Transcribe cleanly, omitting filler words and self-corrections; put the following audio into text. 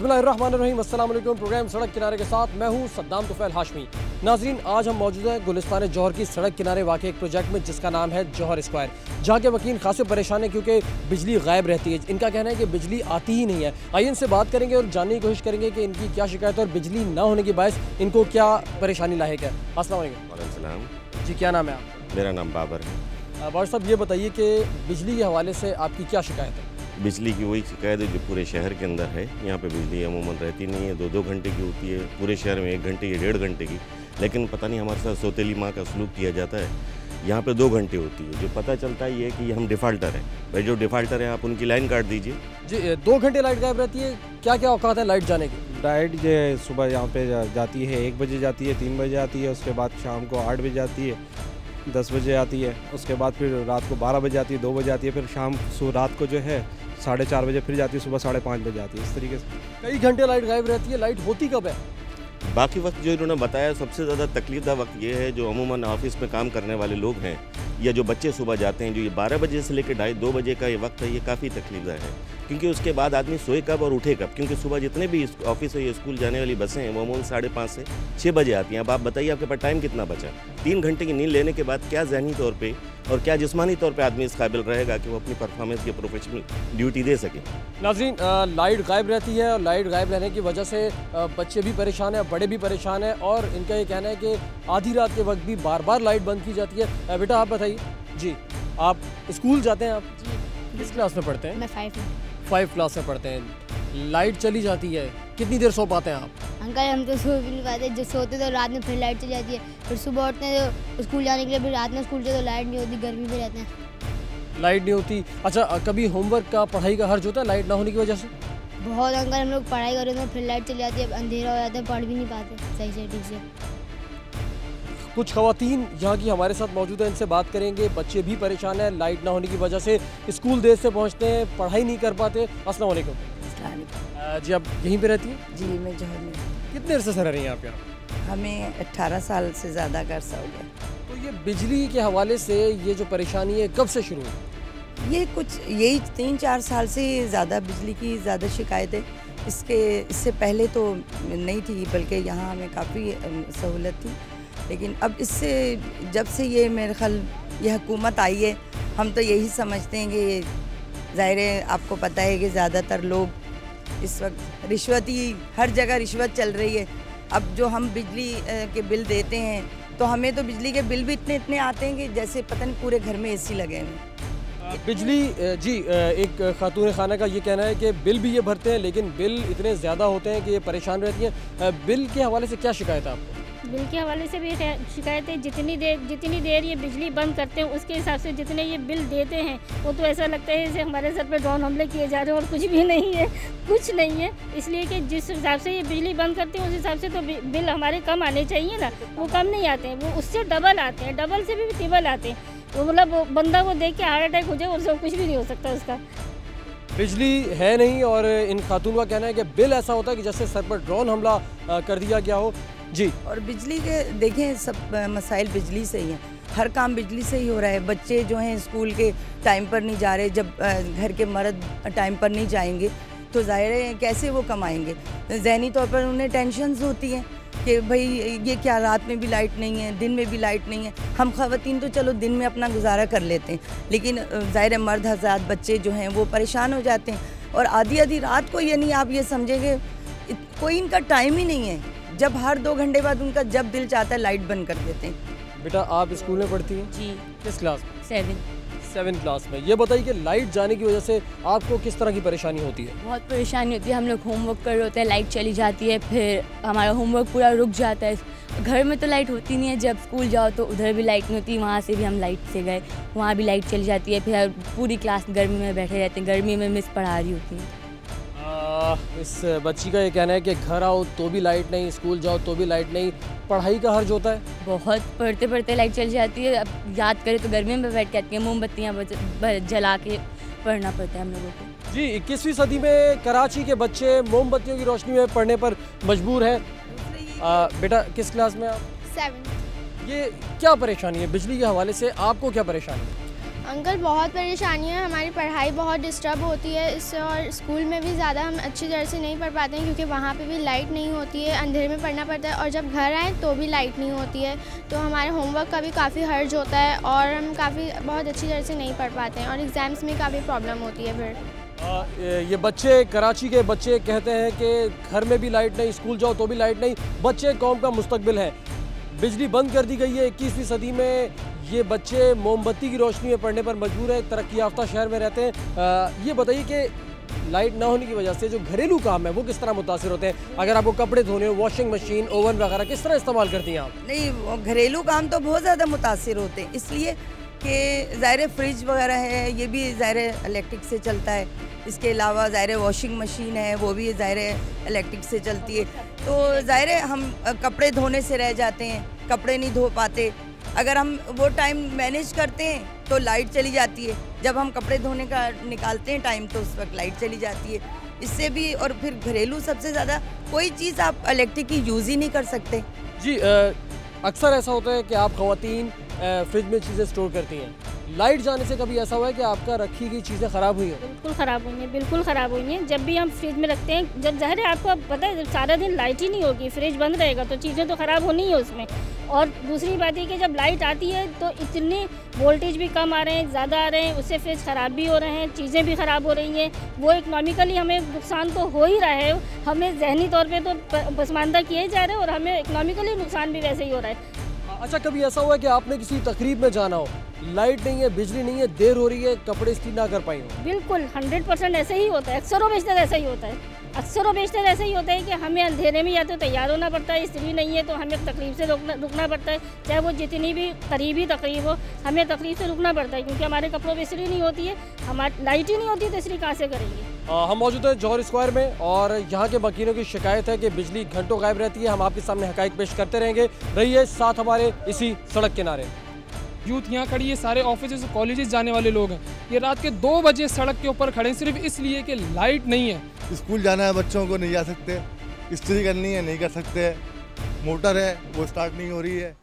बिस्मिल्लाहिर्रहमानिर्रहीम, अस्सलाम वालेकुम। प्रोग्राम सड़क किनारे के साथ मैं हूं सद्दाम तुफैल हाशमी। नाज़रीन, आज हम मौजूद हैं गुलिस्तान जौहर की सड़क किनारे वाक़ एक प्रोजेक्ट में जिसका नाम है जौहर स्क्वायर, जहां के वकील खासे परेशान है क्योंकि बिजली गायब रहती है। इनका कहना है कि बिजली आती ही नहीं है। आइए इनसे बात करेंगे और जानने की कोशिश करेंगे कि इनकी क्या शिकायत है और बिजली ना होने के बायस इनको क्या परेशानी लायक है। अस्सलाम वालेकुम जी, क्या नाम है आपका? मेरा नाम बाबर है। बाबर साहब, ये बताइए कि बिजली के हवाले से आपकी क्या शिकायत है? बिजली की वही शिकायत है जो पूरे शहर के अंदर है। यहाँ पे बिजली अमूमन रहती नहीं है, 2-2 घंटे की होती है, पूरे शहर में 1 घंटे या 1.5 घंटे की। लेकिन पता नहीं हमारे साथ सौतेली माँ का सलूक किया जाता है। यहाँ पे 2 घंटे होती है। जो पता चलता है ये कि हम डिफ़ाल्टर हैं। भाई जो डिफ़ाल्टर है आप उनकी लाइन काट दीजिए जी। 2 घंटे लाइट गायब रहती है, क्या क्या औकात है लाइट जाने की? लाइट जो सुबह यहाँ पे जाती है 1 बजे जाती है, 3 बजे आती है, उसके बाद शाम को 8 बजे आती है, 10 बजे आती है, उसके बाद फिर रात को 12 बजे आती है, 2 बजे आती है, फिर रात को जो है 4:30 बजे फिर जाती है, सुबह 5:30 बजे आती है। इस तरीके से कई घंटे लाइट गायब रहती है। लाइट होती कब है? बाकी वक्त जो इन्होंने बताया सबसे ज़्यादा तकलीफदा वक्त ये है जो अमूमन ऑफिस में काम करने वाले लोग हैं या जो बच्चे सुबह जाते हैं, जो ये 12 बजे से लेकर 2:30 बजे का ये वक्त है, ये काफ़ी तकलीफदा है। क्योंकि उसके बाद आदमी सोए कब और उठे कब, क्योंकि सुबह जितने भी ऑफिस है या स्कूल जाने वाली बसें हैं वो अमूमन 5:30 से 6 बजे आती हैं। अब आप बताइए आपके पास टाइम कितना बचा? 3 घंटे की नींद लेने के बाद क्या ज़हनी तौर पर और क्या जिस्मानी तौर पे आदमी इस काबिल रहेगा कि वो अपनी परफॉर्मेंस की प्रोफेशनल ड्यूटी दे सके? नाज़रीन, लाइट गायब रहती है और लाइट गायब रहने की वजह से बच्चे भी परेशान हैं, बड़े भी परेशान हैं और इनका ये कहना है कि आधी रात के वक्त भी बार बार लाइट बंद की जाती है। बेटा आप बताइए जी, आप स्कूल जाते हैं? आप जी किस क्लास में पढ़ते हैं? मैं 5 क्लास में पढ़ते हैं। लाइट चली जाती है, कितनी देर सो पाते हैं आप? अंकल हम तो सो भी नहीं पाते, जब सोते तो रात में फिर लाइट चली जाती है, फिर सुबह उठते हैं तो स्कूल जाने के लिए, फिर रात में स्कूल से तो लाइट नहीं होती, गर्मी में रहते हैं, लाइट नहीं होती। अच्छा, कभी होमवर्क का पढ़ाई का हर्ज होता है लाइट ना होने की वजह से? बहुत अंकल, हम लोग पढ़ाई कर रहे हैं फिर लाइट चली जाती है, अंधेरा हो जाता है, पढ़ भी नहीं पाते सही से ठीक से। कुछ ख़वातीन यहाँ की हमारे साथ मौजूद हैं, इनसे बात करेंगे। बच्चे भी परेशान हैं, लाइट ना होने की वजह से स्कूल देर से पहुँचते हैं, पढ़ाई नहीं कर पाते। अस्सलाम वालेकुम। जी, आप यहीं पे रहती हैं? जी, मैं जौहर में। कितने देर से रह रही हैं आप यहाँ? हमें 18 साल से ज़्यादा का अर्सा हो गया। तो ये बिजली के हवाले से ये जो परेशानी है कब से शुरू हुई? ये कुछ यही 3-4 साल से ज़्यादा बिजली की ज़्यादा शिकायत है। इससे पहले तो नहीं थी, बल्कि यहाँ हमें काफ़ी सहूलत थी, लेकिन अब इससे जब से ये मेरे ख्याल ये हुकूमत आई है, हम तो यही समझते हैं कि ज़ाहिर है आपको पता है कि ज़्यादातर लोग इस वक्त रिश्वत ही, हर जगह रिश्वत चल रही है। अब जो हम बिजली के बिल देते हैं तो हमें तो बिजली के बिल भी इतने आते हैं कि जैसे पता नहीं पूरे घर में एसी लगे हैं। बिजली जी, एक खातून खाना का ये कहना है कि बिल भी ये भरते हैं लेकिन बिल इतने ज़्यादा होते हैं कि ये परेशान रहती हैं। बिल के हवाले से क्या शिकायत है आपको? बिल के हवाले से भी शिकायत है। जितनी देर ये बिजली बंद करते हैं उसके हिसाब से जितने ये बिल देते हैं वो तो ऐसा लगता है जैसे हमारे सर पे ड्रोन हमले किए जा रहे हैं और कुछ भी नहीं है, कुछ नहीं है। इसलिए कि जिस हिसाब से ये बिजली बंद करते हैं उस हिसाब से तो बिल हमारे कम आने चाहिए ना, वो कम नहीं आते हैं, वो उससे डबल आते हैं, डबल से भी ट्रिपल आते हैं। वो मतलब बंदा को देख के हार्ट अटैक हो जाए और सब कुछ भी नहीं हो सकता उसका। बिजली है नहीं और इन खातून का कहना है कि बिल ऐसा होता है कि जैसे सर पर ड्रोन हमला कर दिया गया हो। जी, और बिजली के देखें सब मसाइल बिजली से ही हैं, हर काम बिजली से ही हो रहा है। बच्चे जो हैं स्कूल के टाइम पर नहीं जा रहे, जब घर के मर्द टाइम पर नहीं जाएंगे तो ज़ाहिर है कैसे वो कमाएंगे। ज़हनी तौर पर उन्हें टेंशन्स होती हैं कि भाई ये क्या रात में भी लाइट नहीं है, दिन में भी लाइट नहीं है। हम ख़वातीन तो चलो दिन में अपना गुजारा कर लेते हैं, लेकिन ज़ाहिर है मर्द हज़रात बच्चे जो हैं वो परेशान हो जाते हैं। और आधी रात को ये नहीं, आप ये समझेंगे कोई इनका टाइम ही नहीं है, जब हर 2 घंटे बाद उनका जब दिल चाहता है लाइट बंद कर देते हैं। बेटा आप स्कूल में पढ़ती हैं? जी। किस क्लास में? 7 क्लास में। ये बताइए कि लाइट जाने की वजह से आपको किस तरह की परेशानी होती है? बहुत परेशानी होती है। हम लोग होमवर्क कर रहे होते हैं, लाइट चली जाती है, फिर हमारा होमवर्क पूरा रुक जाता है। घर में तो लाइट होती नहीं है, जब स्कूल जाओ तो उधर भी लाइट नहीं होती, वहाँ से भी हम लाइट से गए, वहाँ भी लाइट चली जाती है। फिर पूरी क्लास गर्मी में बैठे रहते हैं, गर्मी में मिस पढ़ा रही होती है। इस बच्ची का ये कहना है कि घर आओ तो भी लाइट नहीं, स्कूल जाओ तो भी लाइट नहीं, पढ़ाई का हर्ज होता है। बहुत पढ़ते लाइट चल जाती है। अब याद करें तो गर्मी में बैठ के आती है, मोमबत्तियाँ जला के पढ़ना पड़ता है हम लोगों को। जी, 21वीं सदी में कराची के बच्चे मोमबत्तियों की रोशनी में पढ़ने पर मजबूर हैं। बेटा किस क्लास में आप? 7। ये क्या परेशानी है बिजली के हवाले से, आपको क्या परेशानी है? अंकल बहुत परेशानी है, हमारी पढ़ाई बहुत डिस्टर्ब होती है इससे, और स्कूल में भी ज़्यादा हम अच्छी तरह से नहीं पढ़ पाते हैं क्योंकि वहाँ पे भी लाइट नहीं होती है, अंधेरे में पढ़ना पड़ता है, और जब घर आएँ तो भी लाइट नहीं होती है, तो हमारे होमवर्क का भी काफ़ी हर्ज होता है और हम बहुत अच्छी तरह से नहीं पढ़ पाते हैं और एग्ज़ाम्स में काफ़ी प्रॉब्लम होती है फिर। ये बच्चे, कराची के बच्चे कहते हैं कि घर में भी लाइट नहीं, स्कूल जाओ तो भी लाइट नहीं। बच्चे कौम का मुस्तकबिल है, बिजली बंद कर दी गई है। 21वीं सदी में ये बच्चे मोमबत्ती की रोशनी में पढ़ने पर मजबूर है, तरक्की याफ्ता शहर में रहते हैं। ये बताइए कि लाइट ना होने की वजह से जो घरेलू काम है वो किस तरह मुतासिर होते हैं? अगर आपको कपड़े धोने हो, वॉशिंग मशीन, ओवन वगैरह किस तरह इस्तेमाल करती हैं आप? नहीं, घरेलू काम तो बहुत ज़्यादा मुतासिर होते हैं, इसलिए कि ज़ाहिर फ्रिज वगैरह है, ये भी ज़ाहिर इलेक्ट्रिक से चलता है। इसके अलावा ज़ाहिर वॉशिंग मशीन है, वो भी ज़ाहिर इलेक्ट्रिक से चलती है। तो ज़ाहिर हम कपड़े धोने से रह जाते हैं, कपड़े नहीं धो पाते। अगर हम वो टाइम मैनेज करते हैं तो लाइट चली जाती है, जब हम कपड़े धोने का निकालते हैं टाइम तो उस वक्त लाइट चली जाती है। इससे भी, और फिर घरेलू सबसे ज़्यादा कोई चीज़ आप इलेक्ट्रिक की यूज़ ही नहीं कर सकते। जी, अक्सर ऐसा होता है कि आप ख़वातीन फ्रिज में चीज़ें स्टोर करती हैं, लाइट जाने से कभी ऐसा हुआ है कि आपका रखी गई चीज़ें ख़राब हुई हैं? बिल्कुल ख़राब हुई हैं, बिल्कुल ख़राब हुई हैं। जब भी हम फ्रिज में रखते हैं, जब ज़ाहिर है आपको पता है सारा दिन लाइट ही नहीं होगी, फ्रिज बंद रहेगा तो चीज़ें तो ख़राब होनी है उसमें। और दूसरी बात है कि जब लाइट आती है तो इतनी वोल्टेज भी कम आ रहे हैं, ज़्यादा आ रहे हैं, उससे फ्रिज ख़राब भी हो रहे हैं, चीज़ें भी ख़राब हो रही हैं। वो इकनॉमिकली हमें नुकसान तो हो ही रहा है, हमें जहनी तौर पे तो पसमानदा किए जा रहे हैं और हमें इकनॉमिकली नुकसान भी वैसे ही हो रहा है। अच्छा, कभी ऐसा हुआ है कि आपने किसी तकरीब में जाना हो, लाइट नहीं है, बिजली नहीं है, देर हो रही है, कपड़े इस्त्री ना कर पाई हो? बिल्कुल 100% ऐसे ही होता है, अक्सर बेशतर ऐसा ही होता है। अक्सर बेशतर ऐसा ही होता है कि हमें अंधेरे में या तो तैयार होना पड़ता है, इस्त्री नहीं है तो हमें तकलीफ से रुकना पड़ता है, चाहे वो जितनी भी करीबी तकरीब हो, हमें तकलीफ से रुकना पड़ता है क्योंकि हमारे कपड़ों में इस्त्री नहीं होती है, हमारी लाइट ही नहीं होती तो इस्त्री कहाँ से करेंगे। हम मौजूद हैं जौहर स्क्वायर में और यहाँ के मकीनों की शिकायत है कि बिजली घंटों गायब रहती है। हम आपके सामने हकायक पेश करते रहेंगे, रहिए साथ हमारे इसी सड़क किनारे। यूथ यहाँ खड़ी है, सारे ऑफिस कॉलेजेस जाने वाले लोग हैं, ये रात के 2 बजे सड़क के ऊपर खड़े हैं सिर्फ इसलिए कि लाइट नहीं है। स्कूल जाना है बच्चों को, नहीं जा सकते, इस्त्री करनी है नहीं कर सकते, मोटर है वो स्टार्ट नहीं हो रही है।